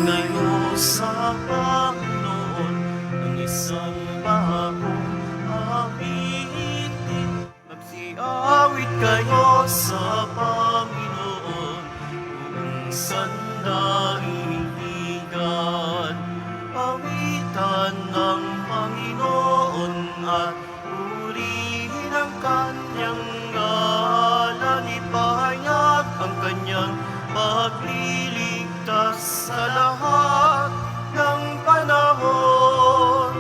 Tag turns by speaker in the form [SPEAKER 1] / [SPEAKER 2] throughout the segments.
[SPEAKER 1] kayo sa Panginoon ng isang bagong awitin. Magsiawit kayo sa Panginoon buong sandaigdigan. Awitan ng Panginoon at purihin ang kanyang ngalan. Ipahayag ang kanyang pagliligtas sa lahat ng panahon.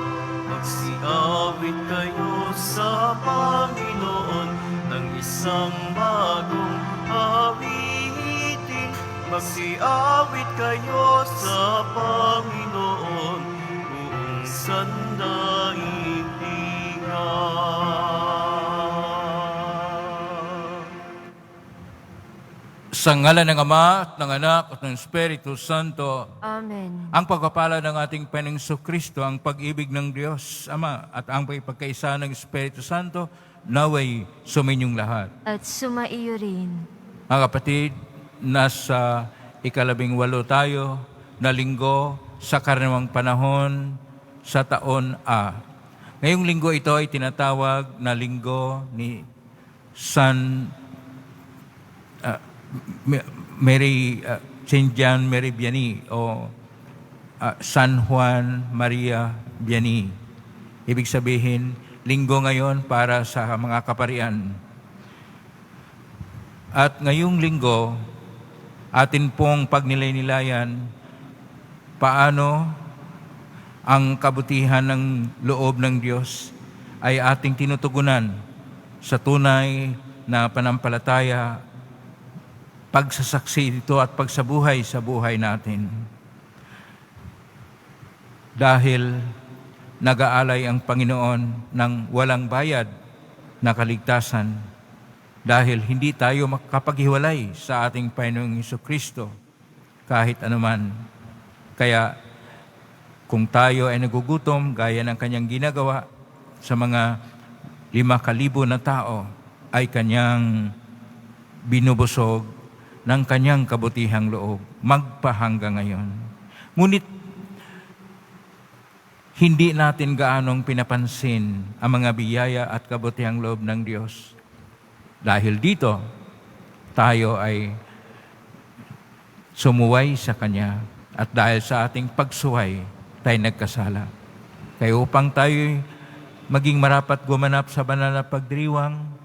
[SPEAKER 1] Magsiawit kayo sa Panginoon ng isang bagong awitin. Magsiawit kayo sa Panginoon buong sandaigdigan.
[SPEAKER 2] Sa ngalan ng Ama, at ng Anak, at ng Espiritu Santo.
[SPEAKER 3] Amen.
[SPEAKER 2] Ang pagpapala ng ating Panginoong Kristo, ang pag-ibig ng Diyos Ama, at ang pagkakaisa ng Espiritu Santo, naway suminyong lahat.
[SPEAKER 3] At sumaiyo rin.
[SPEAKER 2] Mga kapatid, nasa 18 tayo na linggo sa karaniwang panahon sa taon A. Ngayong linggo ito ay tinatawag na linggo ni Saint John Mary Vianney o San Juan Maria Vianney. Ibig sabihin, linggo ngayon para sa mga kaparian. At ngayong linggo, atin pong pagnilay-nilayan paano ang kabutihan ng loob ng Diyos ay ating tinutugunan sa tunay na panampalataya, pagsasaksi dito at pagsabuhay sa buhay natin. Dahil nag-aalay ang Panginoon ng walang bayad na kaligtasan, dahil hindi tayo makapaghiwalay sa ating Panginoong Jesucristo kahit anuman. Kaya kung tayo ay nagugutom, gaya ng kanyang ginagawa sa mga 5,000 na tao, ay kanyang binubusog ng kanyang kabutihang loob, magpahanggang ngayon. Ngunit, hindi natin gaanong pinapansin ang mga biyaya at kabutihang loob ng Diyos. Dahil dito, tayo ay sumuway sa Kanya. At dahil sa ating pagsuway, tayo nagkasala. Kaya upang tayo maging marapat gumanap sa banal na pagdiriwang,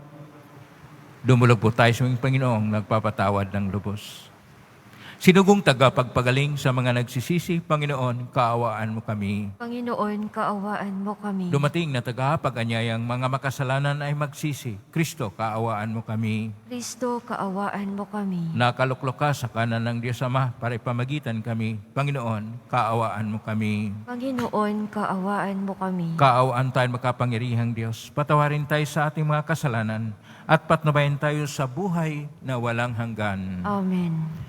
[SPEAKER 2] dumulog po tayo sa aming Panginoong nagpapatawad ng lubos. Sinugong tagapagpagaling sa mga nagsisisi, Panginoon, kaawaan mo kami.
[SPEAKER 3] Panginoon, kaawaan mo kami.
[SPEAKER 2] Dumating na tagapag-anyayang mga makasalanan ay magsisi. Kristo, kaawaan mo kami.
[SPEAKER 3] Kristo, kaawaan mo kami.
[SPEAKER 2] Nakaluklok ka sa kanan ng Diyos Ama para ipamagitan kami. Panginoon, kaawaan mo kami.
[SPEAKER 3] Panginoon, kaawaan mo kami.
[SPEAKER 2] Kaawaan tayo makapangyarihang Diyos. Patawarin tayo sa ating mga kasalanan at patnubayan tayo sa buhay na walang hanggan.
[SPEAKER 3] Amen.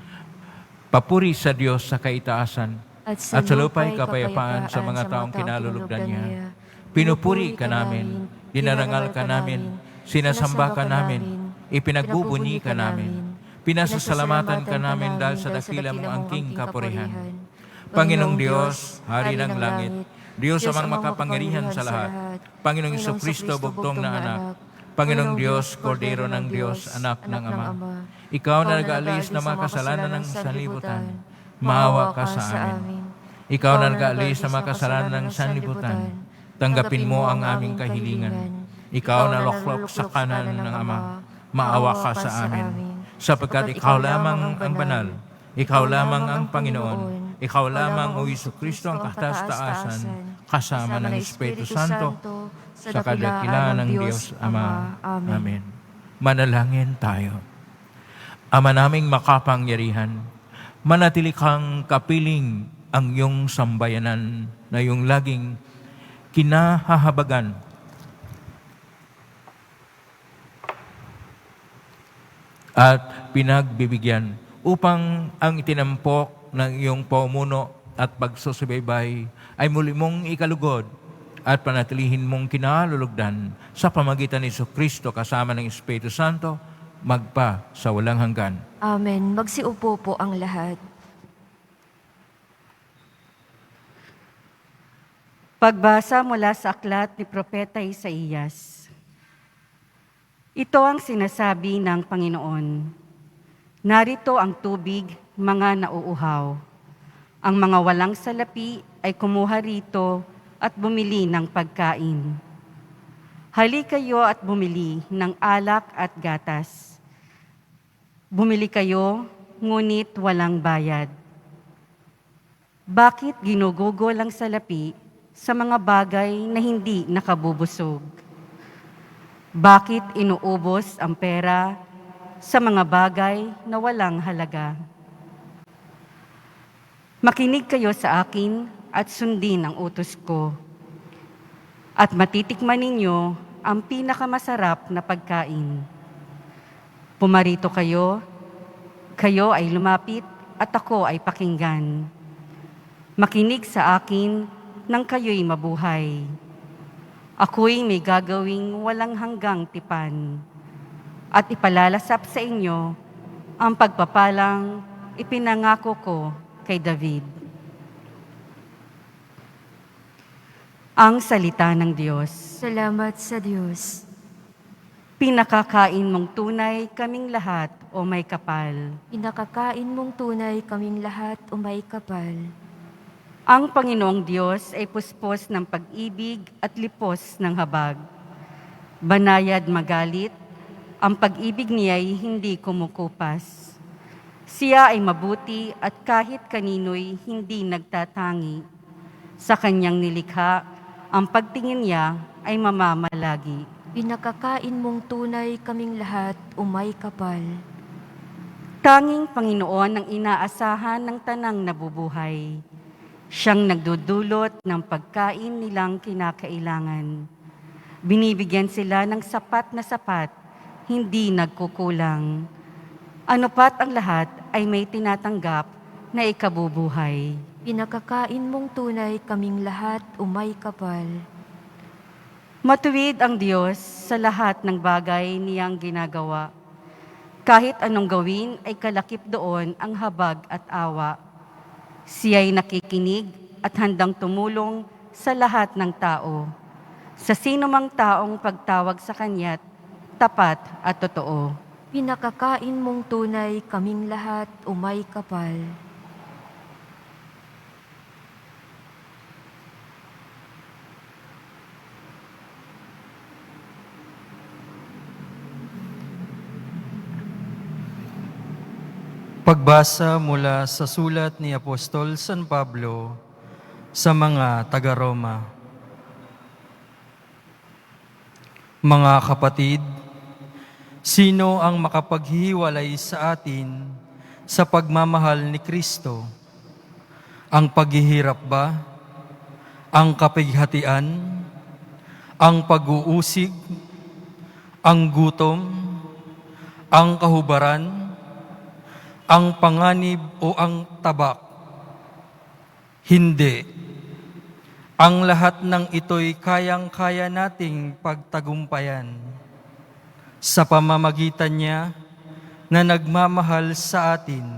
[SPEAKER 2] Papuri sa Diyos sa kaitaasan
[SPEAKER 3] At
[SPEAKER 2] at sa lupa'y kapayapaan sa mga taong kinalulugdan niya. Pinupuri ka namin, dinarangal ka namin, sinasamba ka namin, ipinagbubuni ka namin, pinasasalamatan ka namin dahil sa dakila mong angking kapurihan. Panginoong Diyos, Hari ng langit, Diyos amang makapangyarihan sa lahat, Panginoong Jesucristo, bugtong na anak, Panginoong Diyos, Kordero ng Diyos, anak ng Ama, Ikaw na nag-aalis ng mga kasalanan ng sanlibutan, maawa ka sa amin. Ikaw na nag-aalis ng mga kasalanan ng sanlibutan, tanggapin mo ang aming kahilingan. Ikaw na luklok sa kanan ng Ama, maawa ka sa amin. Sapagkat Ikaw lamang ang banal, Ikaw lamang ang Panginoon, Ikaw lamang o Jesucristo ang kataas-taasan, kasama ng Espiritu Santo, sa kadakilaan ng Diyos Ama. Amen. Manalangin tayo. Ama naming makapangyarihan, manatili kang kapiling ang iyong sambayanan na iyong laging kinahahabagan. At pinagbibigyan upang ang itinampok ng iyong paumuno at pagsusubaybay ay muli mong ikalugod at panatilihin mong kinalulugdan sa pamagitan ni Jesucristo kasama ng Espiritu Santo, magpa sa walang hanggan.
[SPEAKER 3] Amen. Magsiupo po ang lahat.
[SPEAKER 4] Pagbasa mula sa aklat ni Propeta Isaías. Ito ang sinasabi ng Panginoon. Narito ang tubig, mga nauuhaw. Ang mga walang salapi ay kumuha rito at bumili ng pagkain. Hali kayo at bumili ng alak at gatas. Bumili kayo, ngunit walang bayad. Bakit ginugugol ang salapi sa mga bagay na hindi nakabubusog? Bakit inuubos ang pera sa mga bagay na walang halaga? Makinig kayo sa akin at sundin ang utos ko. At matitikman ninyo ang pinakamasarap na pagkain. Pumarito kayo, kayo ay lumapit at ako ay pakinggan. Makinig sa akin nang kayo'y mabuhay. Ako'y may gagawing walang hanggang tipan, at ipalalasap sa inyo ang pagpapalang ipinangako ko kay David. Ang salita ng Diyos.
[SPEAKER 3] Salamat sa Diyos.
[SPEAKER 4] Pinakakain mong tunay kaming lahat o may kapal.
[SPEAKER 3] Pinakakain mong tunay kaming lahat o may kapal.
[SPEAKER 4] Ang Panginoong Diyos ay puspos ng pag-ibig at lipos ng habag. Banayad magalit, ang pag-ibig niya'y hindi kumukupas. Siya ay mabuti at kahit kanino'y hindi nagtatangi. Sa kanyang nilikha, ang pagtingin niya ay mamamalagi.
[SPEAKER 3] Pinakakain mong tunay kaming lahat o may kapal.
[SPEAKER 4] Tanging Panginoon ang inaasahan ng tanang nabubuhay. Siyang nagdudulot ng pagkain nilang kinakailangan. Binibigyan sila ng sapat na sapat, hindi nagkukulang. Ano pat ang lahat ay may tinatanggap na ikabubuhay.
[SPEAKER 3] Pinakakain mong tunay kaming lahat o may kapal.
[SPEAKER 4] Matuwid ang Diyos sa lahat ng bagay niyang ginagawa. Kahit anong gawin ay kalakip doon ang habag at awa. Siya'y nakikinig at handang tumulong sa lahat ng tao. Sa sino mang taong pagtawag sa kanya't tapat at totoo.
[SPEAKER 3] Pinakakain mong tunay kaming lahat o may kapal.
[SPEAKER 5] Pagbasa mula sa sulat ni Apostol San Pablo sa mga taga-Roma. Mga kapatid, sino ang makapaghihiwalay sa atin sa pagmamahal ni Kristo? Ang paghihirap ba? Ang kapighatian? Ang pag-uusig? Ang gutom? Ang kahubaran? Ang panganib o ang tabak? Hindi. Ang lahat ng ito'y kayang-kaya nating pagtagumpayan sa pamamagitan niya na nagmamahal sa atin,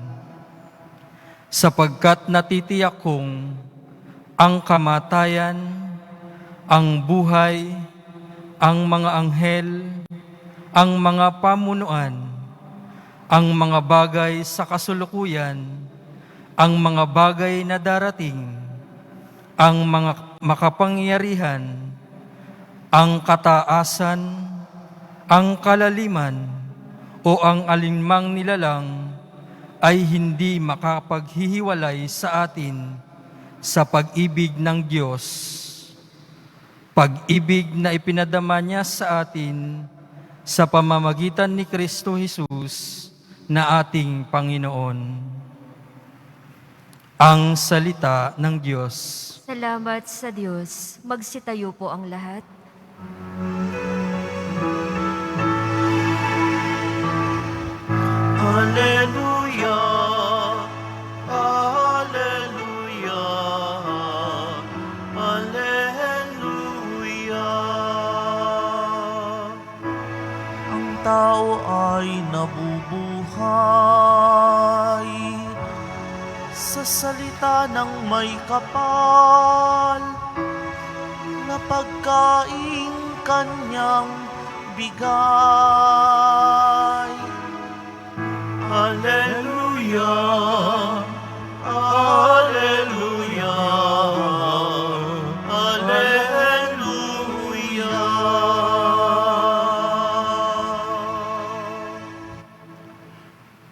[SPEAKER 5] sapagkat natitiyak kong ang kamatayan, ang buhay, ang mga anghel, ang mga pamunuan, ang mga bagay sa kasulukuyan, ang mga bagay na darating, ang mga makapangyarihan, ang kataasan, ang kalaliman, o ang alinmang nilalang ay hindi makapaghihiwalay sa atin sa pag-ibig ng Diyos. Pag-ibig na ipinadama niya sa atin sa pamamagitan ni Kristo Jesus, na ating Panginoon. Ang salita ng Diyos.
[SPEAKER 3] Salamat sa Diyos. Magsitayo po ang lahat.
[SPEAKER 1] Hallelujah, Hallelujah, Hallelujah. Ang tao ay nabubuhay sa salita ng may kapal. na pagkain kanyang bigay. Hallelujah, Hallelujah, Hallelujah.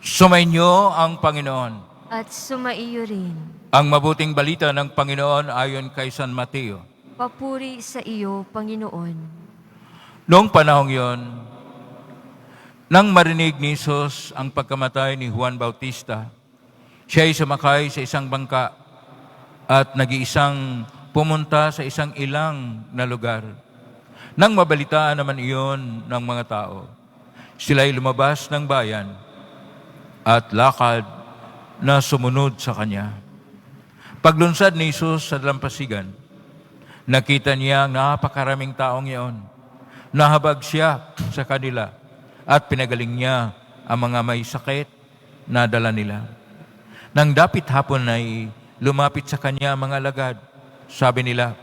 [SPEAKER 2] Sumainyo ang Panginoon.
[SPEAKER 3] At sumaiyo rin.
[SPEAKER 2] Ang mabuting balita ng Panginoon ayon kay San Mateo.
[SPEAKER 3] Papuri sa iyo, Panginoon.
[SPEAKER 2] Noong panahong yon, nang marinig ni Jesus ang pagkamatay ni Juan Bautista, siya ay sumakay sa isang bangka at nag-iisang pumunta sa isang ilang na lugar. Nang mabalitaan naman iyon ng mga tao, sila'y lumabas ng bayan at lakad na sumunod sa kanya. Paglunsad ni Jesus sa dalampasigan, nakita niya ang napakaraming taong iyon. Nahabag siya sa kanila at pinagaling niya ang mga may sakit na dala nila. Nang dapit hapon ay lumapit sa kanya ang mga alagad. Sabi nila,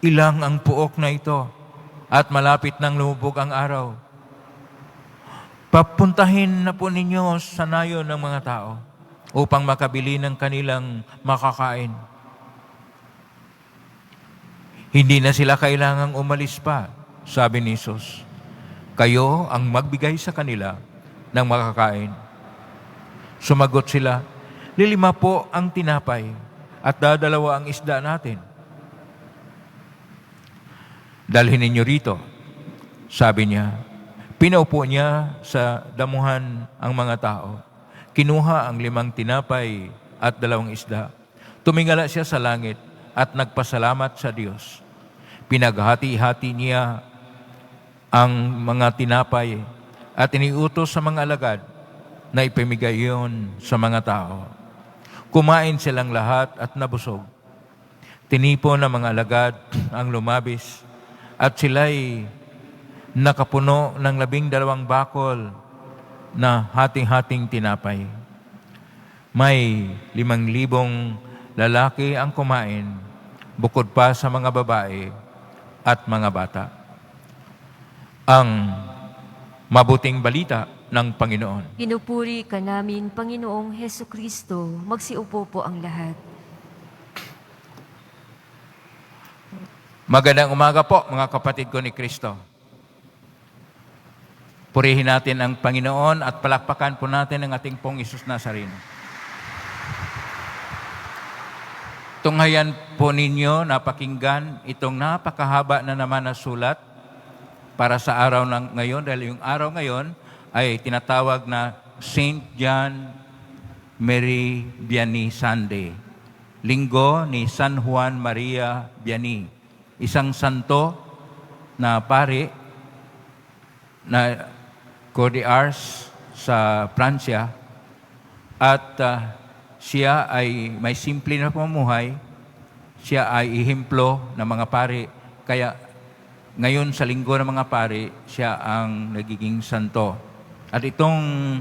[SPEAKER 2] ilang ang puok na ito at malapit nang lumubog ang araw. Papuntahin na po ninyo sa nayon ng mga tao upang makabili ng kanilang makakain. Hindi na sila kailangang umalis pa, sabi ni Jesus. Kayo ang magbigay sa kanila ng makakain. Sumagot sila, 5 po ang tinapay at 2 ang isda natin. Dalhin ninyo rito, sabi niya. Pinaupo niya sa damuhan ang mga tao. Kinuha ang 5 tinapay at 2 isda. Tumingala siya sa langit at nagpasalamat sa Diyos. Pinaghati-hati niya ang mga tinapay at iniutos sa mga alagad na ipamigay iyon sa mga tao. Kumain silang lahat at nabusog. Tinipon ng mga alagad ang lumabis at sila'y nakapuno ng 12 bakol na hating-hating tinapay. May 5,000 lalaki ang kumain, bukod pa sa mga babae at mga bata. Ang mabuting balita ng Panginoon.
[SPEAKER 3] Pinupuri ka namin, Panginoong Heso Kristo. Magsiupo po ang lahat.
[SPEAKER 2] Magandang umaga po, mga kapatid ko ni Kristo. Purihin natin ang Panginoon at palakpakan po natin ang ating pong Isus Nazareno. Tunghayan po ninyo napakinggan itong napakahaba na naman na sulat para sa araw ng ngayon, dahil yung araw ngayon ay tinatawag na St. John Mary Vianney Sunday. Linggo ni San Juan Maria Vianney, isang santo na pari na Croix d'Ars sa Pransya, at siya ay may simple na pamumuhay. Siya ay ihimplo ng mga pari, kaya ngayon sa linggo ng mga pari, siya ang nagiging santo. At itong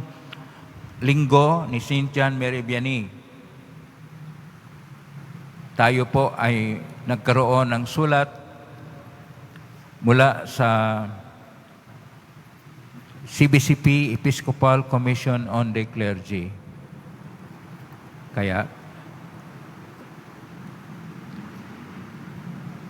[SPEAKER 2] linggo ni St. John Mary Vianney, tayo po ay nagkaroon ng sulat mula sa CBCP Episcopal Commission on the Clergy. Kaya,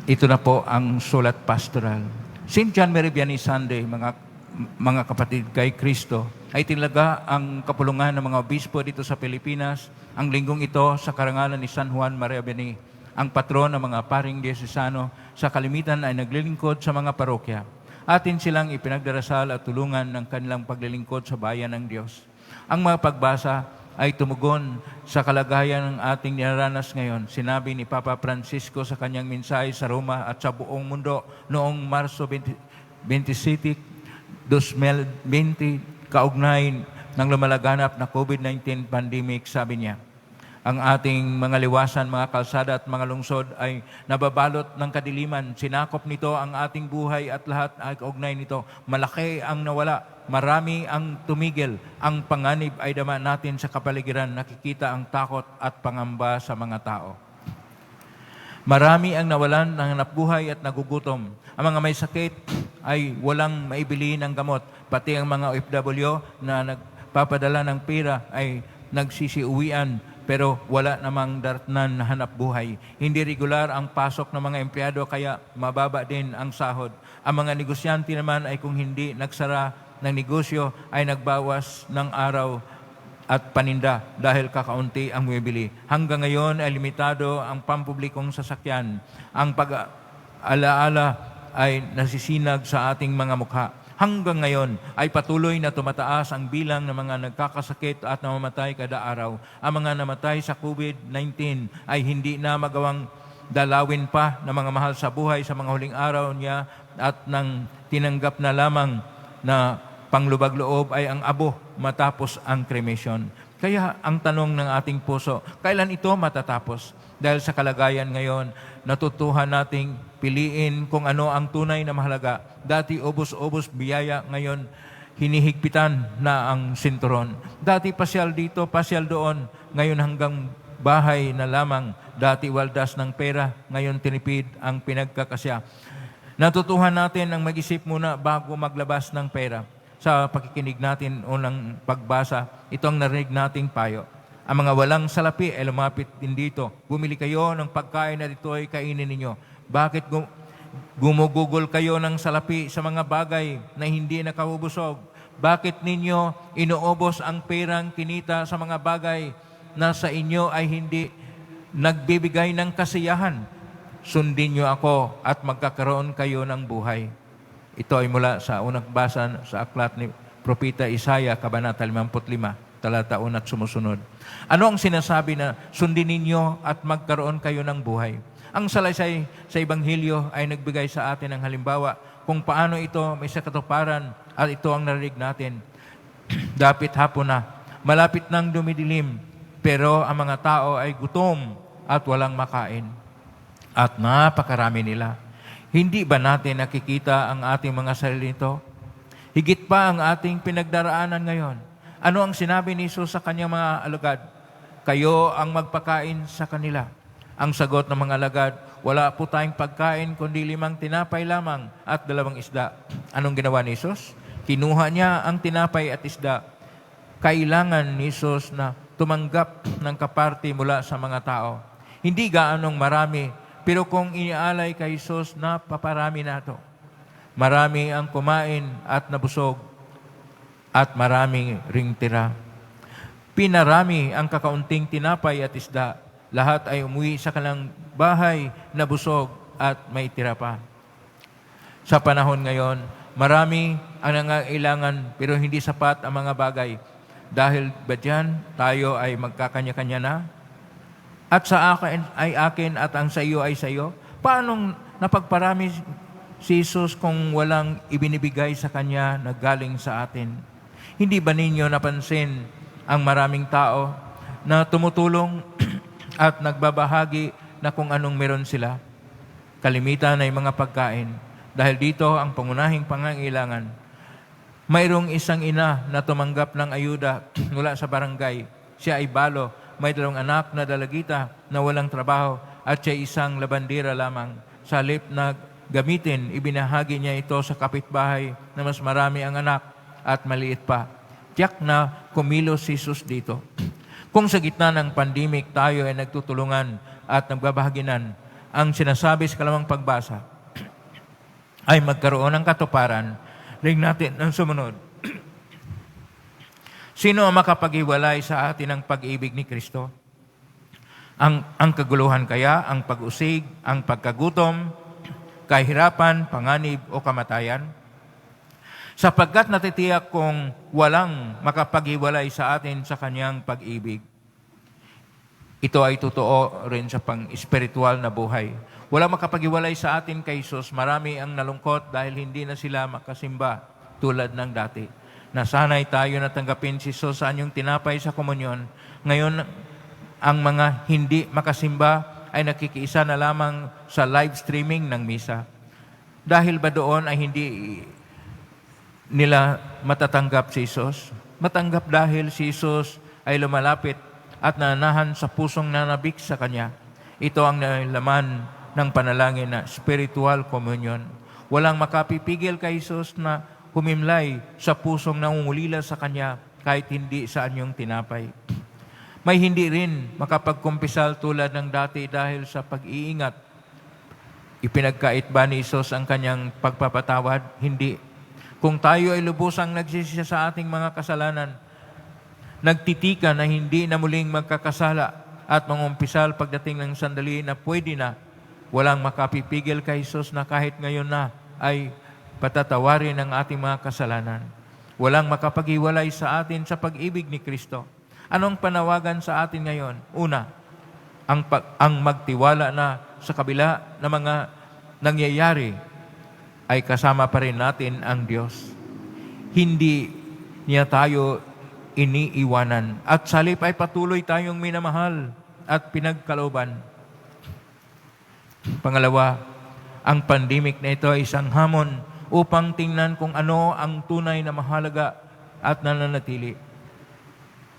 [SPEAKER 2] ito na po ang sulat pastoral. St. John Mary Vianney Sunday, mga kapatid kay Kristo, ay talaga ang kapulungan ng mga obispo dito sa Pilipinas. Ang linggong ito sa karangalan ni San Juan Maria Vianney, ang patron ng mga paring diocesano, sa kalimitan ay naglilingkod sa mga parokya. Atin silang ipinagdarasal at tulungan ng kanilang paglilingkod sa bayan ng Diyos. Ang mga pagbasa ay tumugon sa kalagayan ng ating niraranas ngayon. Sinabi ni Papa Francisco sa kanyang mensahe sa Roma at sa buong mundo noong Marso 27, 2020, kaugnay ng lumalaganap na COVID-19 pandemic, sabi niya, ang ating mga liwasan, mga kalsada at mga lungsod ay nababalot ng kadiliman. Sinakop nito ang ating buhay at lahat ay kaugnay nito. Malaki ang nawala, marami ang tumigil. Ang panganib ay dama natin sa kapaligiran. Nakikita ang takot at pangamba sa mga tao. Marami ang nawalan ng hanapbuhay at nagugutom. Ang mga may sakit ay walang maibili ng gamot. Pati ang mga OFW na nagpapadala ng pera ay nagsisiuwian pero wala namang daratnan na hanapbuhay. Hindi regular ang pasok ng mga empleyado kaya mababa din ang sahod. Ang mga negosyante naman ay kung hindi nagsara ng negosyo ay nagbawas ng araw at paninda dahil kakaunti ang bumibili. Hanggang ngayon ay limitado ang pampublikong sasakyan. Ang pag-alaala ay nasisinag sa ating mga mukha. Hanggang ngayon ay patuloy na tumataas ang bilang ng mga nagkakasakit at namamatay kada araw. Ang mga namatay sa COVID-19 ay hindi na magawang dalawin pa ng mga mahal sa buhay sa mga huling araw niya at nang tinanggap na lamang na panglubag-loob ay ang abo matapos ang cremation. Kaya ang tanong ng ating puso, kailan ito matatapos? Dahil sa kalagayan ngayon, natutuhan nating piliin kung ano ang tunay na mahalaga. Dati ubos-ubos biyaya, ngayon hinihigpitan na ang sinturon. Dati pasyal dito, pasyal doon, ngayon hanggang bahay na lamang. Dati waldas ng pera, ngayon tinipid ang pinagkakasya. Natutuhan natin ang mag-isip muna bago maglabas ng pera. Sa pakikinig natin unang pagbasa, ito ang narinig nating payo. Ang mga walang salapi ay lumapit din dito. Bumili kayo ng pagkain na dito ay kainin ninyo. Bakit gumugugol kayo ng salapi sa mga bagay na hindi nakahubusog? Bakit ninyo inuubos ang perang kinita sa mga bagay na sa inyo ay hindi nagbibigay ng kasiyahan? Sundin niyo ako at magkakaroon kayo ng buhay. Ito ay mula sa unang basa sa aklat ni Propeta Isaiah, Kabanata 55, talata 1 at sumusunod. Ano ang sinasabi na sundin ninyo at magkaroon kayo ng buhay? Ang salaysay sa Ebanghelyo ay nagbigay sa atin ng halimbawa kung paano ito may sakatuparan at ito ang narinig natin. Dapit hapon na, malapit nang dumidilim, pero ang mga tao ay gutom at walang makain. At napakarami nila. Hindi ba natin nakikita ang ating mga sarili nito? Higit pa ang ating pinagdaraanan ngayon. Ano ang sinabi ni Jesus sa kanyang mga alagad? Kayo ang magpakain sa kanila. Ang sagot ng mga alagad, wala po tayong pagkain kundi 5 tinapay lamang at 2 isda. Anong ginawa ni Jesus? Kinuha niya ang tinapay at isda. Kailangan ni Jesus na tumanggap ng kaparte mula sa mga tao. Hindi gaanong marami, pero kung inialay kay Jesus, napaparami na ito. Marami ang kumain at nabusog, at marami ring tira. Pinarami ang kakaunting tinapay at isda. Lahat ay umuwi sa kanilang bahay na busog at may tira pa. Sa panahon ngayon, marami ang nangangailangan pero hindi sapat ang mga bagay. Dahil ba dyan, tayo ay magkakanya-kanya na? At sa akin ay akin at ang sa iyo ay sa iyo? Paanong napagparami si Jesus kung walang ibinibigay sa Kanya na galing sa atin? Hindi ba ninyo napansin ang maraming tao na tumutulong at nagbabahagi na kung anong meron sila? Kalimitan ay mga pagkain. Dahil dito ang pangunahing pangangailangan. Mayroong isang ina na tumanggap ng ayuda mula sa barangay. Siya ay balo. May 2 anak na dalagita na walang trabaho at siya isang labandera lamang. Sa halip na gamitin, ibinahagi niya ito sa kapitbahay na mas marami ang anak at maliit pa. Tiyak na kumilos si Jesus dito. Kung sa gitna ng pandemic tayo ay nagtutulungan at nagbabahaginan, ang sinasabi sa kalawang pagbasa ay magkaroon ng katuparan. Ring natin ang sumunod. Sino ang makapaghiwalay sa atin ng pag-ibig ni Kristo? Ang kaguluhan kaya, ang pag-usig, ang pagkagutom, kahirapan, panganib o kamatayan? Sapagkat natitiyak kung walang makapaghiwalay sa atin sa kanyang pag-ibig. Ito ay totoo rin sa pang-espiritual na buhay. Walang makapaghiwalay sa atin kay Jesus. Marami ang nalungkot dahil hindi na sila makasimba tulad ng dati. Nasanay tayo na tanggapin si Jesus sa anyong tinapay sa komunyon. Ngayon, ang mga hindi makasimba ay nakikiisa na lamang sa live streaming ng misa. Dahil ba doon ay hindi nila matatanggap si Jesus? Matanggap dahil si Jesus ay lumalapit at nanahan sa pusong nanabik sa Kanya. Ito ang laman ng panalangin na spiritual communion. Walang makapipigil kay Jesus na humimlay sa pusong nangungulila sa Kanya kahit hindi sa anyong tinapay. May hindi rin makapagkumpisal tulad ng dati dahil sa pag-iingat. Ipinagkait ba ni Jesus ang Kanyang pagpapatawad? Hindi. Kung tayo ay lubusang nagsisisi sa ating mga kasalanan, nagtitika na hindi na muling magkakasala at mangumpisal pagdating ng sandali na pwede na, walang makapipigil kay Jesus na kahit ngayon na ay patatawarin ang ating mga kasalanan. Walang makapaghiwalay sa atin sa pag-ibig ni Kristo. Anong panawagan sa atin ngayon? Una, ang magtiwala na sa kabila ng mga nangyayari ay kasama pa rin natin ang Diyos. Hindi niya tayo iniiwanan at sa halip ay patuloy tayong minamahal at pinagkalooban. Pangalawa, ang pandemic na ito ay isang hamon upang tingnan kung ano ang tunay na mahalaga at nananatili.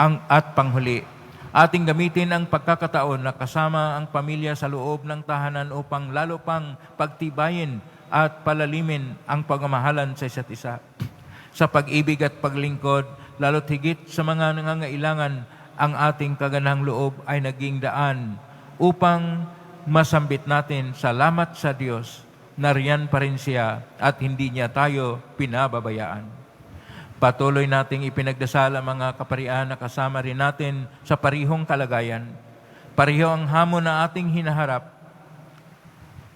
[SPEAKER 2] At panghuli, ating gamitin ang pagkakataon na kasama ang pamilya sa loob ng tahanan upang lalo pang pagtibayin at palalimin ang pagmamahalan sa isa't isa. Sa pag-ibig at paglingkod, lalo't higit sa mga nangangailangan, ang ating kaganang loob ay naging daan upang masambit natin salamat sa Diyos na riyan pa rin siya at hindi niya tayo pinababayaan. Patuloy nating ipinagdasal ang mga kaparian na kasama rin natin sa parihong kalagayan. Pariho ang hamon na ating hinaharap.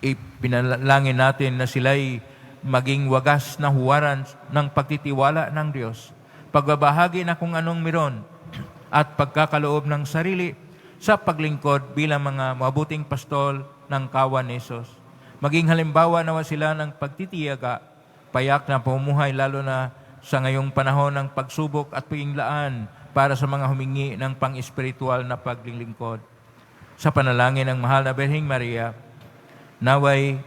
[SPEAKER 2] Ipinalangin natin na sila'y maging wagas na huwaran ng pagtitiwala ng Diyos, pagbabahagi na kung anong meron at pagkakaloob ng sarili sa paglingkod bilang mga mabuting pastol ng kawan ni Jesus. Maging halimbawa nawa sila ng pagtitiyaga, payak na pamumuhay lalo na sa ngayong panahon ng pagsubok at paginglaan para sa mga humingi ng pang-espiritual na paglilingkod. Sa panalangin ng mahal na Birheng Maria, naway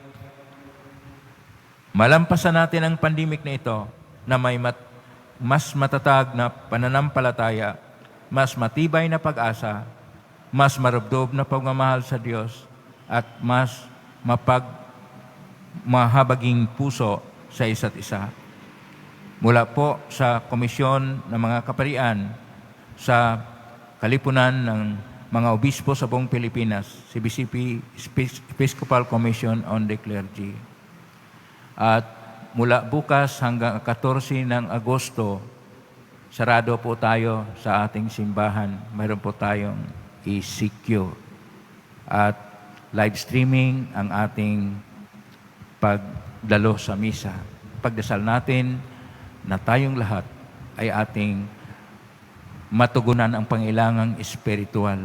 [SPEAKER 2] malampasan natin ang pandemic na ito na may mas matatag na pananampalataya, mas matibay na pag-asa, mas marubdob na pagmamahal sa Diyos, at mas mahabaging puso sa isa't isa. Mula po sa Komisyon ng mga Kaparian sa Kalipunan ng mga Obispo sa buong Pilipinas, CBCP, Episcopal Commission on the Clergy. At mula bukas hanggang 14 ng Agosto, sarado po tayo sa ating simbahan. Mayroon po tayong ECQ. At live streaming ang ating pagdalo sa misa. Pagdasal natin na tayong lahat ay ating matugunan ang pangailangang espiritual.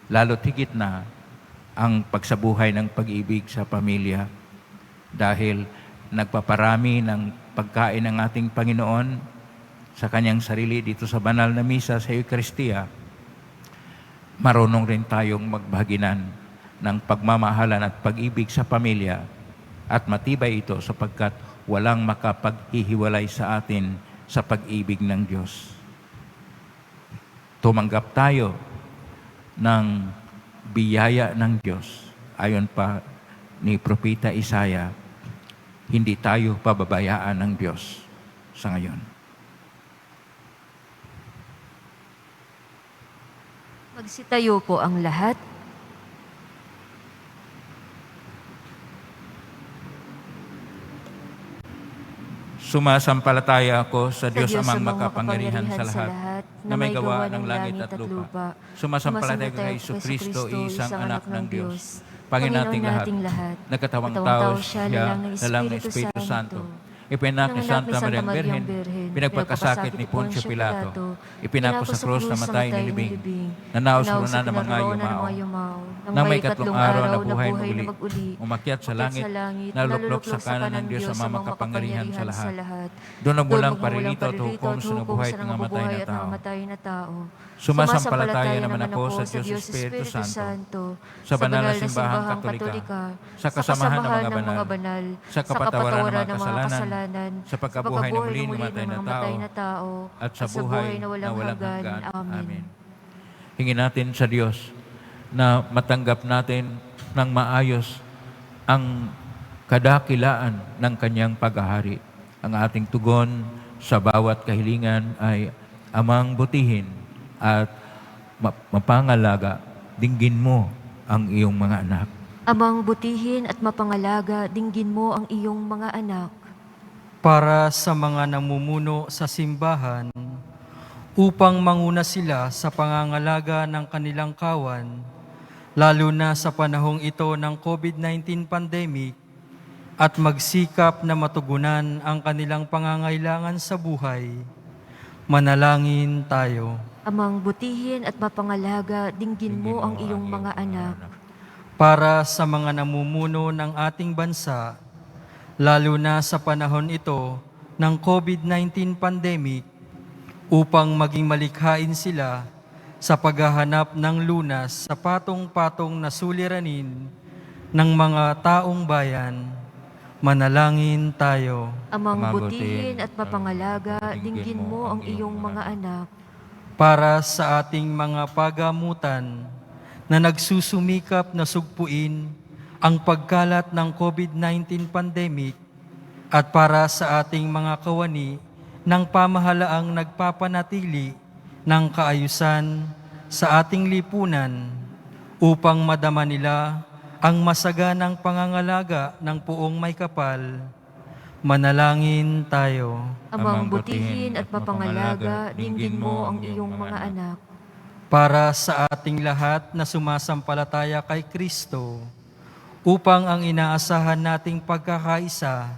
[SPEAKER 2] Lalo't higit na ang pagsabuhay ng pag-ibig sa pamilya. Dahil nagpaparami ng pagkain ng ating Panginoon sa Kanyang sarili dito sa banal na misa sa Eucharistia, marunong rin tayong magbahaginan ng pagmamahalan at pag-ibig sa pamilya at matibay ito sapagkat walang makapaghihiwalay sa atin sa pag-ibig ng Diyos. Tumanggap tayo ng biyaya ng Diyos. Ayon pa ni Propeta Isaiah, hindi tayo pababayaan ng Diyos sa ngayon.
[SPEAKER 3] Magsitayo po ang lahat.
[SPEAKER 2] Sumasampalataya ako sa Diyos
[SPEAKER 3] Diyos
[SPEAKER 2] amang
[SPEAKER 3] amang
[SPEAKER 2] makapangyarihan sa lahat, na may gawa ng langit at lupa. Sumasampalataya ko kay Jesucristo, isang anak ng Diyos, Panginoon nating lahat, nagkatawang tao siya, lalang ng Espiritu Santo, ipinak ni Santa Maria Birhen, pinagpagkasakit ni Poncio Pilato, ipinako sa krus na matay ni libing, nanaos na ng mga yumao, nang may katlong araw na buhay muli, umakyat sa langit, naluklok sa kanan ng Diyos sa makapangyarihan sa lahat. Doon nagmulang parilito at hukom sa nabuhay at namatay na tao. Sumasampalataya naman ako sa Diyos Espiritu Santo, sa banal na simbahang Katolika, sa kasamahan ng mga banal, sa kapatawaran ng mga kasalanan, sa pagkabuhay na muli ng matay na tao, at sa buhay na walang hanggan. Amen. Hingin natin sa Diyos na matanggap natin ng maayos ang kadakilaan ng kanyang paghahari. Ang ating tugon sa bawat kahilingan ay, Amang butihin at mapangalaga, dinggin mo ang iyong mga anak.
[SPEAKER 3] Amang butihin at mapangalaga, dinggin mo ang iyong mga anak.
[SPEAKER 5] Para sa mga namumuno sa simbahan, upang manguna sila sa pangangalaga ng kanilang kawan, lalo na sa panahong ito ng COVID-19 pandemic, at magsikap na matugunan ang kanilang pangangailangan sa buhay. Manalangin tayo.
[SPEAKER 3] Amang butihin at mapangalaga, dinggin mo ang iyong mga anak.
[SPEAKER 5] Para sa mga namumuno ng ating bansa, lalo na sa panahon ito ng COVID-19 pandemic, upang maging malikhain sila sa paghahanap ng lunas sa patong-patong na suliranin ng mga taong bayan. Manalangin tayo.
[SPEAKER 3] Amang butihin at mapangalaga, dinggin mo ang iyong mga anak.
[SPEAKER 5] Para sa ating mga pagamutan na nagsusumikap na sugpuin ang pagkalat ng COVID-19 pandemic, at para sa ating mga kawani ng pamahalaang nagpapanatili ng kaayusan sa ating lipunan upang madama nila ang masaganang pangangalaga ng puong may kapal. Manalangin tayo.
[SPEAKER 3] Amang butihin at mapangalaga, dinggin mo ang iyong mga anak.
[SPEAKER 5] Para sa ating lahat na sumasampalataya kay Kristo, upang ang inaasahan nating pagkakaisa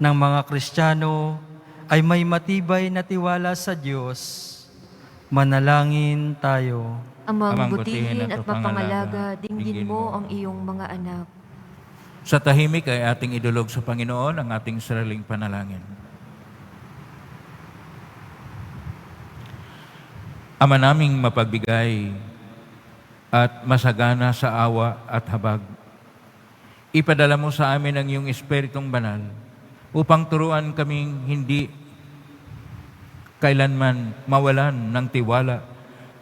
[SPEAKER 5] ng mga Kristiyano ay may matibay na tiwala sa Diyos. Manalangin tayo.
[SPEAKER 3] Amang butihin at mapangalaga, dinggin mo ang iyong mga anak.
[SPEAKER 2] Sa tahimik ay ating idulog sa Panginoon ang ating sariling panalangin. Ama naming mapagbigay at masagana sa awa at habag, ipadala mo sa amin ang iyong Espiritong Banal upang turuan kaming hindi kailanman mawalan ng tiwala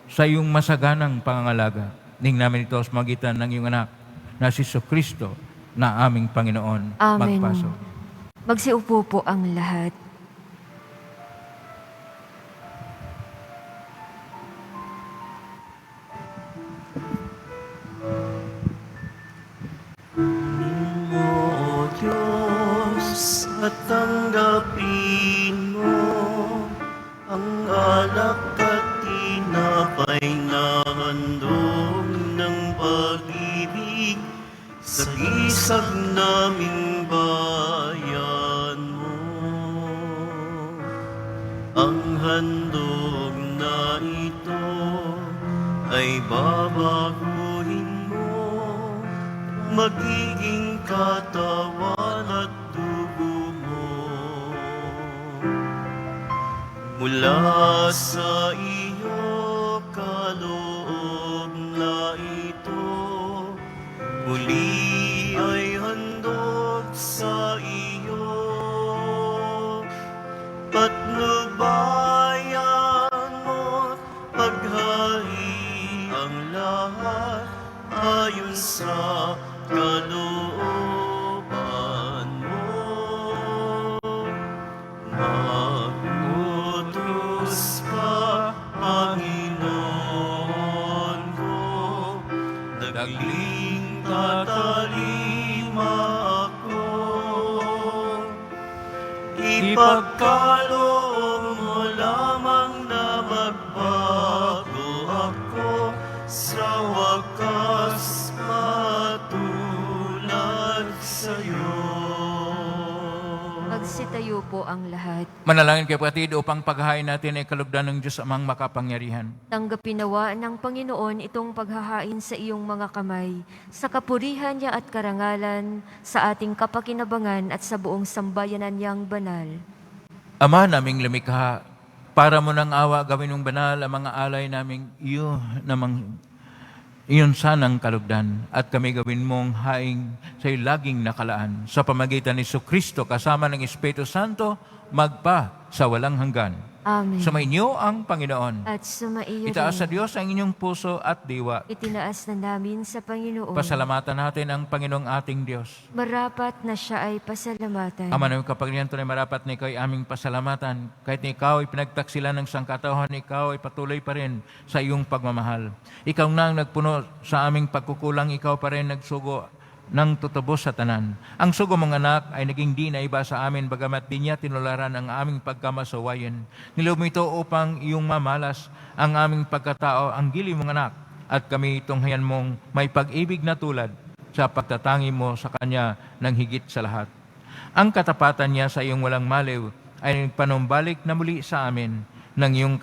[SPEAKER 2] sa iyong masaganang pangangalaga. Ning namin ito sa magitan ng iyong anak na si Jesucristo na aming Panginoon.
[SPEAKER 3] Amen.
[SPEAKER 2] Magpasok.
[SPEAKER 3] Magsiupo po ang lahat.
[SPEAKER 1] O Diyos, at tanggapin mo ang alak at tinapay na handog ng pag-ibig sa isag naming bayan mo. Ang handog na ito ay babaguhin mo, magiging katawan at dugo mo. Mula sa iyo kaloob na ito, muli ay handog sa iyo. Patnubayan mo't paghari ang lahat ayon sa kalooban mo. Mag-utos ka, Panginoon ko, nagling tatalima ako. Ipagkaloob mo lamang na magbago ako, sa wakas matulad sa'yo.
[SPEAKER 3] Magsitayo po ang lahat.
[SPEAKER 2] Manalangin kayo kapatid upang paghahain natin ay kalugdan ng Diyos amang makapangyarihan.
[SPEAKER 3] Tanggapin nawa ng Panginoon itong paghahain sa iyong mga kamay, sa kapurihan niya at karangalan, sa ating kapakinabangan at sa buong sambayanan niyang banal.
[SPEAKER 2] Ama naming lumikha, para mo ng awa gawin mong banal ang mga alay naming iyon sanang kalugdan, at kami gawin mong haing sa iyo laging nakalaan, sa pamagitan ni Jesucristo kasama ng Espiritu Santo, magpa sa walang hanggan.
[SPEAKER 3] Amen.
[SPEAKER 2] Sumainyo ang Panginoon.
[SPEAKER 3] At sumaiyo
[SPEAKER 2] Itaas sa
[SPEAKER 3] rin.
[SPEAKER 2] Diyos ang inyong puso at diwa.
[SPEAKER 3] Itinaas na namin sa Panginoon.
[SPEAKER 2] Pasalamatan natin ang Panginoong ating Diyos.
[SPEAKER 3] Marapat na siya ay pasalamatan.
[SPEAKER 2] Ama namin kapaglian, tunay marapat na ikaw ay aming pasalamatan. Kahit na ikaw ay pinagtaksilan ng sangkatauhan, ikaw ay patuloy pa rin sa iyong pagmamahal. Ikaw na ang nagpuno sa aming pagkukulang, ikaw pa rin nagsugo ng tutubos sa tanan. Ang sugo mong anak ay naging di na iba sa amin, bagamat di niya tinularan ang aming pagkamasawayan. Nilumito upang iyong mamalas ang aming pagkatao, ang gili mong anak, at kami tunghayan mong may pag-ibig na tulad sa pagtatangi mo sa Kanya ng higit sa lahat. Ang katapatan niya sa iyong walang maliw ay nagpanumbalik na muli sa amin ng iyong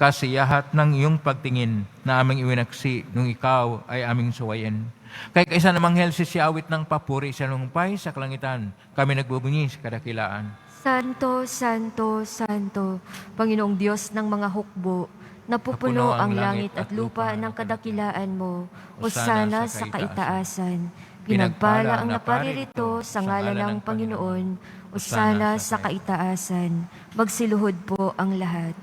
[SPEAKER 2] kasiyahat ng iyong pagtingin na aming iwinaksi nung ikaw ay aming suwayin. Kay kaisa namang hel si awit ng papuri sa lungpay sa kalangitan, kami nagbubunyi sa kadakilaan.
[SPEAKER 3] Santo, Santo, Santo, Panginoong Diyos ng mga hukbo, napupuno ang langit at lupa ng kadakilaan mo. Hosana sa kaitaasan. Pinagpala ang naparirito sa ngalan ng Panginoon. Hosana sa kaitaasan. Magsiluhod po ang lahat.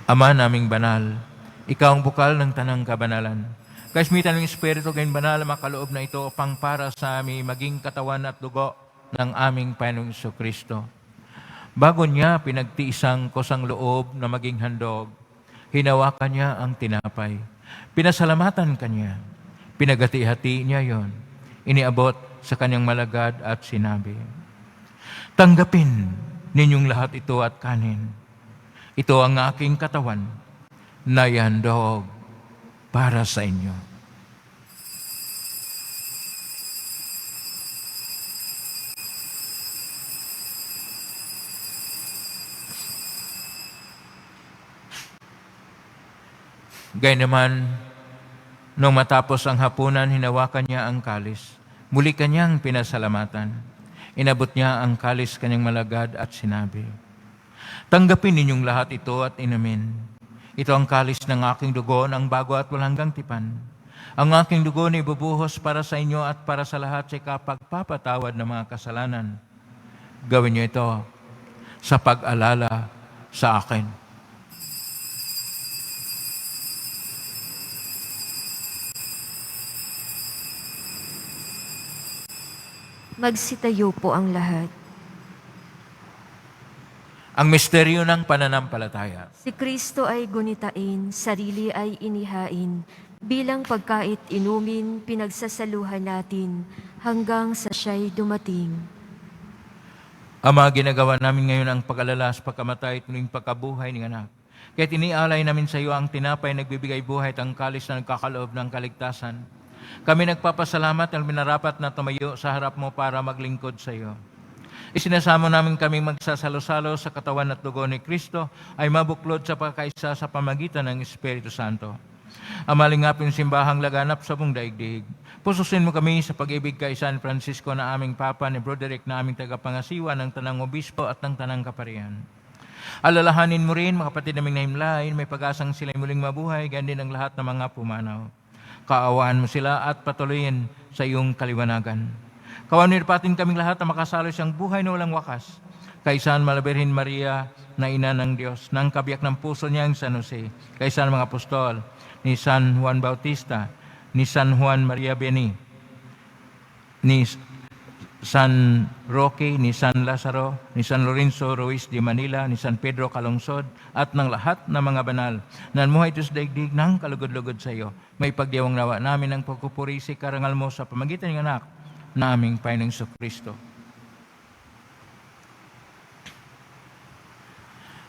[SPEAKER 2] Ama naming banal, ikaw ang bukal ng tanang kabanalan. Kaismitan ng Espiritu kayong banal, makaloob na ito upang para sa amin maging katawan at dugo ng aming Panginoong Kristo. Bago niya pinagtiisang kusang loob na maging handog, hinawakan niya ang tinapay. Pinasalamatan kanya. Pinagati-hati niya yon. Iniabot sa kanyang malagad at sinabi, "Tanggapin ninyong lahat ito at kanin. Ito ang aking katawan na ihandog para sa inyo." Gayunman, nung matapos ang hapunan, hinawakan niya ang kalis. Muli kanyang pinasalamatan. Inabot niya ang kalis kanyang malagad at sinabi, "Tanggapin ninyong lahat ito at inumin. Ito ang kalis ng aking dugo, ang bago at walang hanggang tipan. Ang aking dugo na ibubuhos para sa inyo at para sa lahat sa kapagpapatawad ng mga kasalanan. Gawin niyo ito sa pag-alala sa akin."
[SPEAKER 3] Magsitayo po ang lahat.
[SPEAKER 2] Ang misteryo ng pananampalataya.
[SPEAKER 3] Si Kristo ay gunitain, sarili ay inihain. Bilang pagkait inumin, pinagsasaluhan natin hanggang sa siya'y dumating.
[SPEAKER 2] Ama, ginagawa namin ngayon ang pag-alala sa pagkamatay at muling pagkabuhay ng anak. Kaya't inialay namin sa iyo ang tinapay nagbibigay buhay at ang kalis na nagkakaloob ng kaligtasan. Kami nagpapasalamat at minarapat na tumayo sa harap mo para maglingkod sa iyo. Isinasamo namin kaming magsasalo-salo sa katawan at dugo ni Kristo ay mabuklod sa pagkaisa sa pamagitan ng Espiritu Santo. Amalingapin simbahang laganap sa buong daigdig. Pususin mo kami sa pag-ibig kay San Francisco na aming Papa, ni Broderick na aming tagapangasiwa ng Tanang Obispo at ng Tanang Kaparian. Alalahanin mo rin, mga kapatid naming nahimlain, may pag-asang sila'y muling mabuhay, ganyan din ang lahat ng mga pumanaw. Kaawaan mo sila at patuloyin sa iyong kaliwanagan. Kawanirpatin kaming lahat na makasalo siyang buhay na walang wakas. Kay San Malabirhin Maria na ina ng Diyos, ng kabiyak ng puso niyang San Jose, kay San mga apostol, ni San Juan Bautista, ni San Juan Maria Beni, ni San Roque, ni San Lazaro, ni San Lorenzo Ruiz de Manila, ni San Pedro Calungsod, at ng lahat ng mga banal na namuhay ito sa daigdig ng kalugod-lugod sa iyo. May pagdiwang nawa namin ang pagpupuri sa karangal mo sa pamagitan ng anak na aming Panginoong Kristo.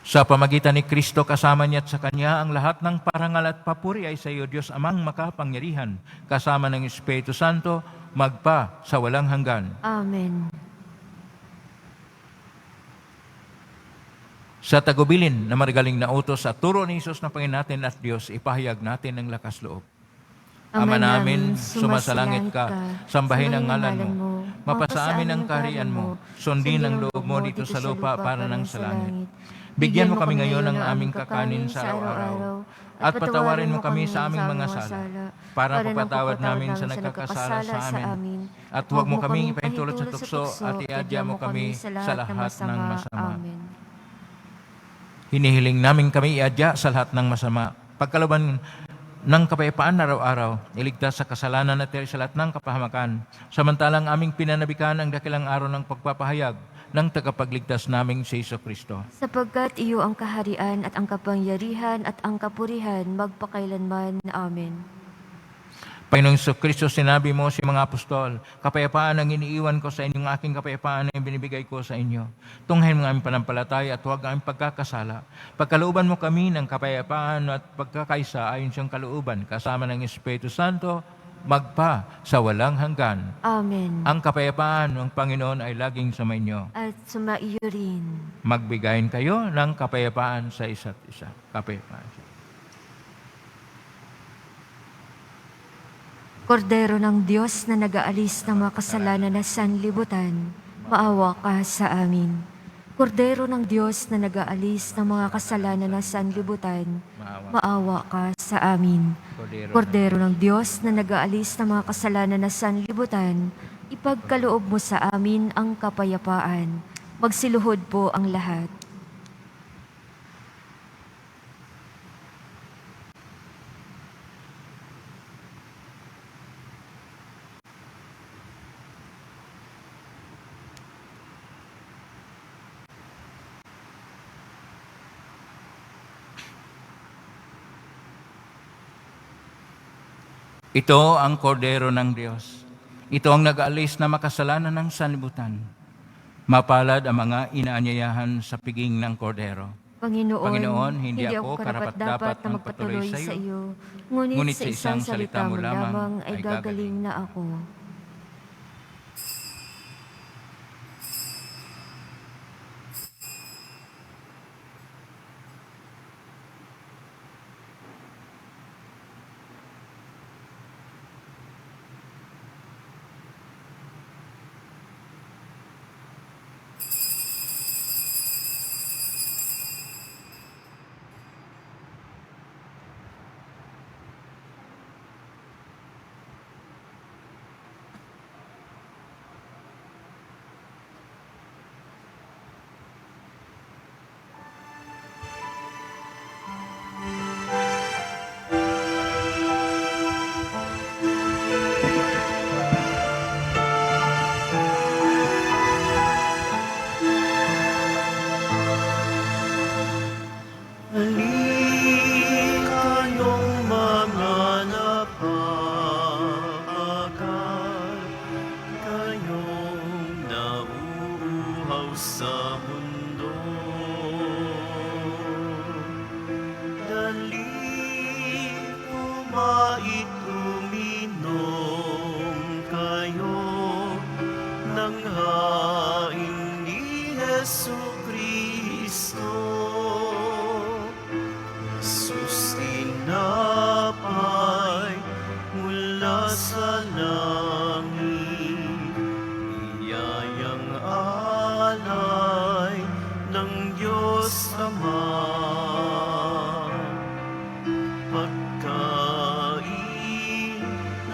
[SPEAKER 2] Sa pamagitan ni Kristo, kasama niya at sa Kanya, ang lahat ng parangal at papuri ay sa iyo, Diyos Amang makapangyarihan, kasama ng Espiritu Santo, magpa sa walang hanggan.
[SPEAKER 3] Amen.
[SPEAKER 2] Sa tagubilin na marigaling na utos at turo ni Jesus na Panginoon natin at Diyos, ipahayag natin ng lakas loob. Ama namin, sumasalangit ka, sambahin ang ngalan mo, mapasa amin ang kaharian mo, sundin ang loob mo dito sa lupa para ng sa langit. Bigyan mo kami ngayon ng aming kakanin sa araw-araw, at patawarin mo kami sa aming mga sala, para mapatawad namin sa nagkakasala sa amin. At huwag mo kaming ipahintulot sa tukso, at iadya mo kami sa lahat ng masama. Hinihiling namin kami iadya sa lahat ng masama. Pagkalooban ng kapayapaan araw-araw, iligtas sa kasalanan at sa lahat ng kapahamakan. Samantalang aming pinanabikan ang dakilang araw ng pagpapahayag ng tagapagligtas naming si Jesucristo.
[SPEAKER 3] Sapagkat iyo ang kaharian at ang kapangyarihan at ang kapurihan magpakailanman. Amen.
[SPEAKER 2] Panginoong Jesucristo, sinabi mo sa mga apostol, kapayapaan ang iniiwan ko sa inyong aking kapayapaan ang binibigay ko sa inyo. Tunghayin mo ang aming panampalataya at huwag ang pagkakasala. Pagkalooban mo kami ng kapayapaan at pagkakaisa ayon sa kalooban, kasama ng Espiritu Santo, magpa sa walang hanggan.
[SPEAKER 3] Amen.
[SPEAKER 2] Ang kapayapaan ng Panginoon ay laging sa inyo.
[SPEAKER 3] At sumaiyo rin.
[SPEAKER 2] Magbigayin kayo ng kapayapaan sa isa't isa. Kapayapaan.
[SPEAKER 3] Kordero ng Diyos na nag-aalis ng mga kasalanan na sanlibutan, maawa ka sa amin. Kordero ng Diyos na nag-aalis ng mga kasalanan na sanlibutan, maawa ka sa amin. Kordero ng Diyos na nag-aalis ng mga kasalanan na sanlibutan, ipagkaloob mo sa amin ang kapayapaan. Magsiluhod po ang lahat.
[SPEAKER 2] Ito ang kordero ng Diyos. Ito ang nag-aalis na makasalanan ng sanlibutan. Mapalad ang mga inaanyayahan sa piging ng kordero.
[SPEAKER 3] Panginoon,
[SPEAKER 2] hindi ako karapat-dapat na magpatuloy sa iyo.
[SPEAKER 3] Ngunit sa isang salita mo lamang ay gagaling na ako.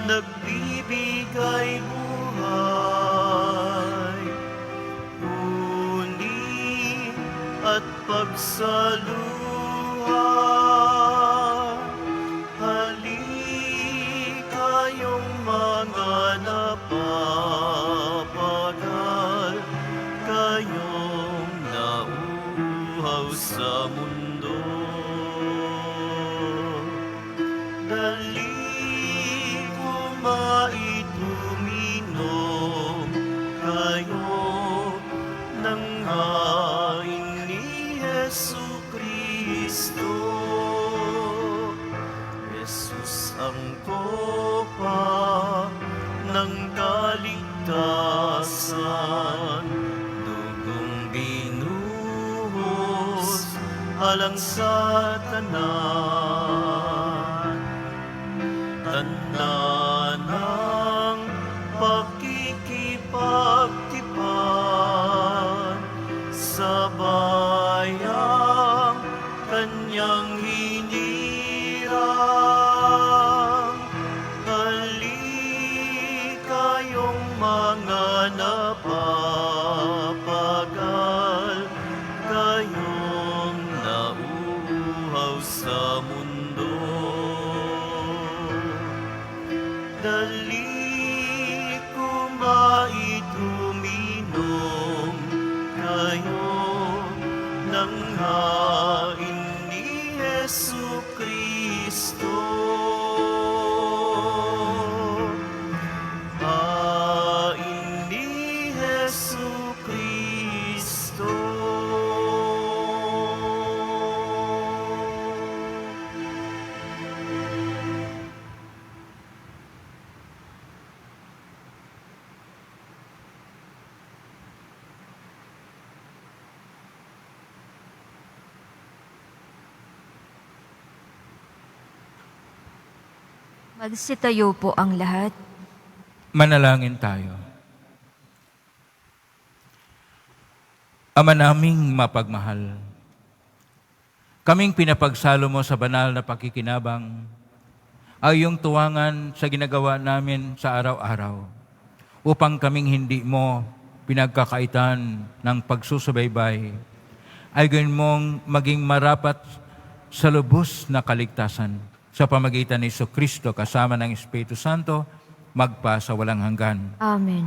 [SPEAKER 1] Nagbibigay buhay, uni at pagsaluha. Halikayong mga napapagal, kayong nauuhaw sa mundo. Dali maituminom kayo ng hain ni Jesucristo. Jesus ang kopa ng kaligtasan, dugong binuhos alang sa tanan. Tanda ng pakikipagtipan sa bayang kanyang hinirang. Halikayong mga napapagal, kayong nauuhaw dali kumait uminom kayo ng hain ni Jesu Kristo. Hain ni Jesu Kristo.
[SPEAKER 3] Magsitayo po ang lahat.
[SPEAKER 2] Manalangin tayo. Ama naming mapagmahal, kaming pinapagsalo mo sa banal na pakikinabang ay iyong tuwangan sa ginagawa namin sa araw-araw upang kaming hindi mo pinagkakaitan ng pagsusubaybay ay gawin mong maging marapat sa lubos na kaligtasan sa pamagitan ni Jesucristo kasama ng Espiritu Santo, magpa sa walang hanggan.
[SPEAKER 3] Amen.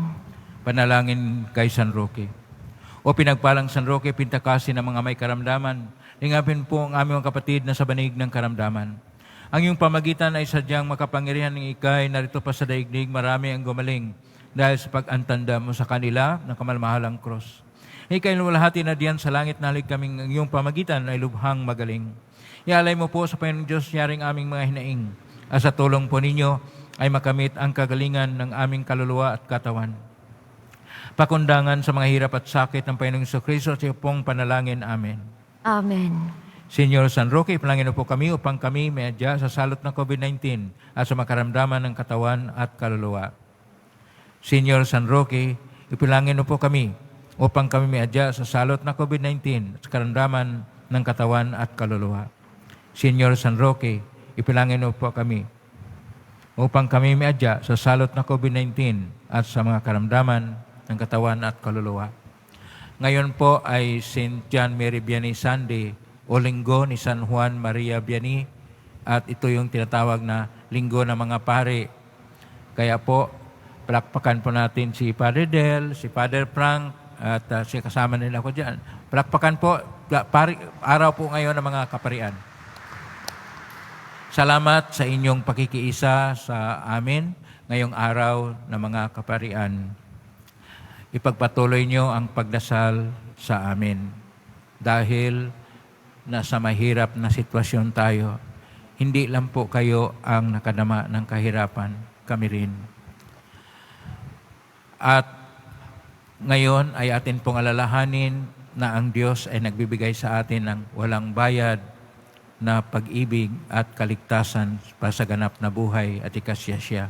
[SPEAKER 2] Panalangin kay San Roque. O pinagpalang San Roque, pintakasin ng mga may karamdaman, lingapin po ang aming mga kapatid na sa banig ng karamdaman. Ang iyong pamagitan ay sadyang makapangyarihan ng ikay, narito pa sa daigdig, marami ang gumaling dahil sa pag-antanda mo sa kanila ng kamalmahalang cross. Ikay luwalhati na diyan sa langit, nalig kaming ang iyong pamagitan ay lubhang magaling. Ialay mo po sa Panginoong Diyos yaring aming mga hinaing, at sa tulong po ninyo ay makamit ang kagalingan ng aming kaluluwa at katawan. Pakundangan sa mga hirap at sakit ng Panginoong Jesucristo sa iyo pong panalangin. Amen.
[SPEAKER 3] Amen.
[SPEAKER 2] Señor San Roque, ipanalangin po kami upang kami medya sa salot ng COVID-19 at sa makaramdaman ng katawan at kaluluwa. Señor San Roque, ipanalangin po kami upang kami medya sa salot ng COVID-19 at sa karamdaman ng katawan at kaluluwa. Señor San Roque, ipilangin mo po kami upang kami miadya sa salot na COVID-19 at sa mga karamdaman ng katawan at kaluluwa. Ngayon po ay St. John Mary Vianney Sunday o Linggo ni San Juan Maria Vianney, at ito yung tinatawag na Linggo ng mga Pari. Kaya po, palakpakan po natin si Father Del, si Father Frank, at si kasama nila ko dyan. Palakpakan po, araw po ngayon ng mga kaparian. Salamat sa inyong pakikiisa sa amin ngayong araw ng mga kaparian. Ipagpatuloy niyo ang pagdasal sa amin dahil nasa mahirap na sitwasyon tayo. Hindi lang po kayo ang nakadama ng kahirapan, kami rin. At ngayon ay atin pong alalahanin na ang Diyos ay nagbibigay sa atin ng walang bayad na pag-ibig at kaligtasan para sa ganap na buhay at ikasya siya.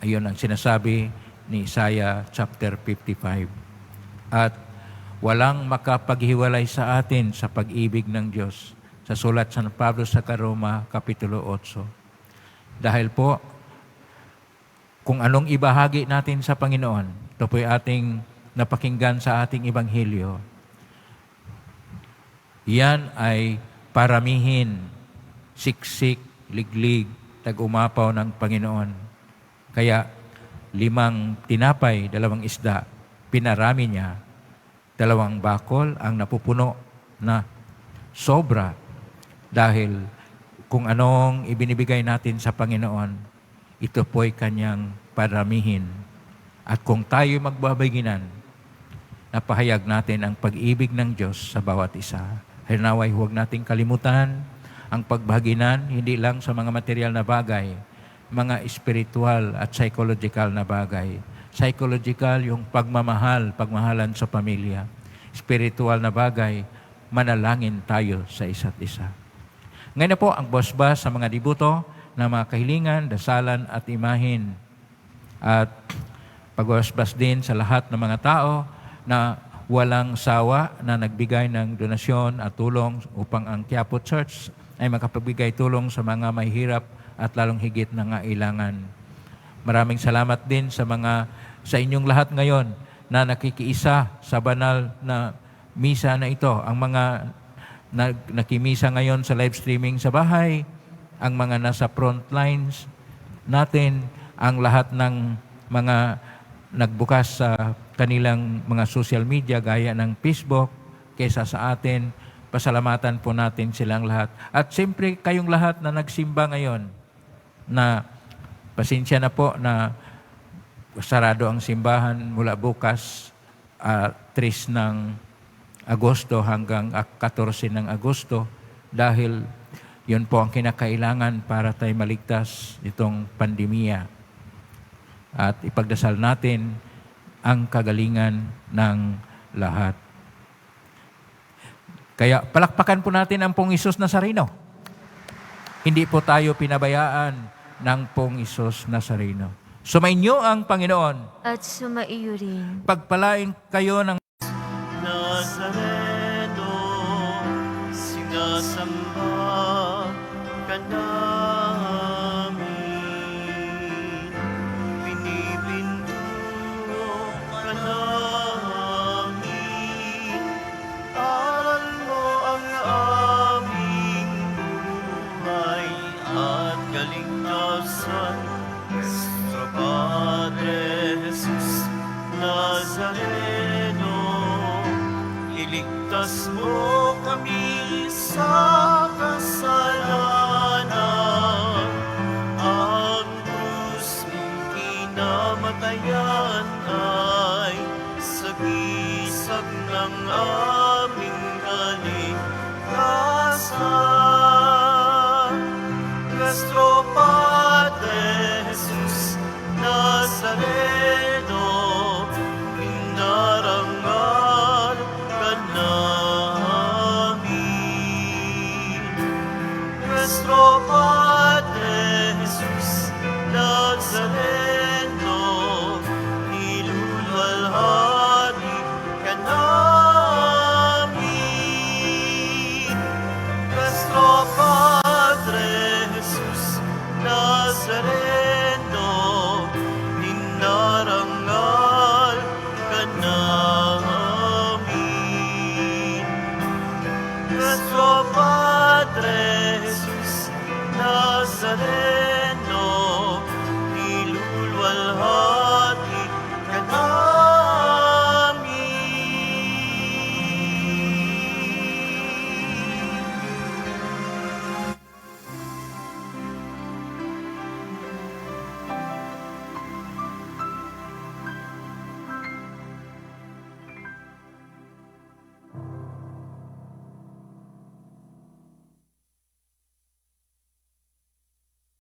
[SPEAKER 2] Ayun ang sinasabi ni Isaiah chapter 55. At walang makapaghiwalay sa atin sa pag-ibig ng Diyos sa sulat San Pablo sa Roma, Kapitulo 8. Dahil po, kung anong ibahagi natin sa Panginoon, ito po'y ating napakinggan sa ating Ebanghelyo, yan ay paramihin, siksik, liglig, tag-umapaw ng Panginoon. Kaya 5 tinapay, 2 isda, pinarami niya, 2 bakol ang napupuno na sobra. Dahil kung anong ibinibigay natin sa Panginoon, ito po'y kanyang paramihin. At kung tayo magbabaginan, napahayag natin ang pag-ibig ng Diyos sa bawat isa. Naway huwag nating kalimutan ang pagbahaginan, hindi lang sa mga material na bagay, mga spiritual at psychological na bagay. Psychological, yung pagmahalan sa pamilya. Spiritual na bagay, manalangin tayo sa isa't isa. Ngayon na po ang bosbas sa mga dibuto na mga kahilingan, dasalan at imahin. At pagbosbas din sa lahat ng mga tao na walang sawa na nagbigay ng donasyon at tulong upang ang Quiapo Church ay makapagbigay tulong sa mga mahihirap at lalong higit na ngailangan. Maraming salamat din sa inyong lahat ngayon na nakikiisa sa banal na misa na ito. Ang mga nakimisa ngayon sa live streaming sa bahay, ang mga nasa front lines natin, ang lahat ng mga nagbukas sa kanilang mga social media gaya ng Facebook kaysa sa atin. Pasalamatan po natin silang lahat. At siyempre kayong lahat na nagsimba ngayon na pasensya na po na sarado ang simbahan mula bukas 3 ng Agosto hanggang 14 ng Agosto dahil yun po ang kinakailangan para tayo maligtas itong pandemya. At ipagdasal natin ang kagalingan ng lahat. Kaya palakpakan po natin ang Pong Isus Nazareno. Hindi po tayo pinabayaan ng Pong Isus Nazareno. Sumainyo ang Panginoon.
[SPEAKER 3] At sumaiyo rin.
[SPEAKER 2] Pagpalain kayo ng
[SPEAKER 1] Nazareno, sinasamba ka namin, pinipinduro ka namin, aral mo ang aming buhay at kaligtasan. Nuestro Padre Jesus Nazareno, iligtas mo kami sa kasalanan. Ang krus mong kinamatayan ay sagisag ng aming kaligtasan. Nuestro Padre Jesus Nazareno, inarangal ka namin. Nuestro Padre Jesus Nazareno, nilulwalhati ka namin. Nuestro Padre Jesus Nazareno, inarangal ka namin. Nuestro Padre Jesus Nazareno, nilulwalhati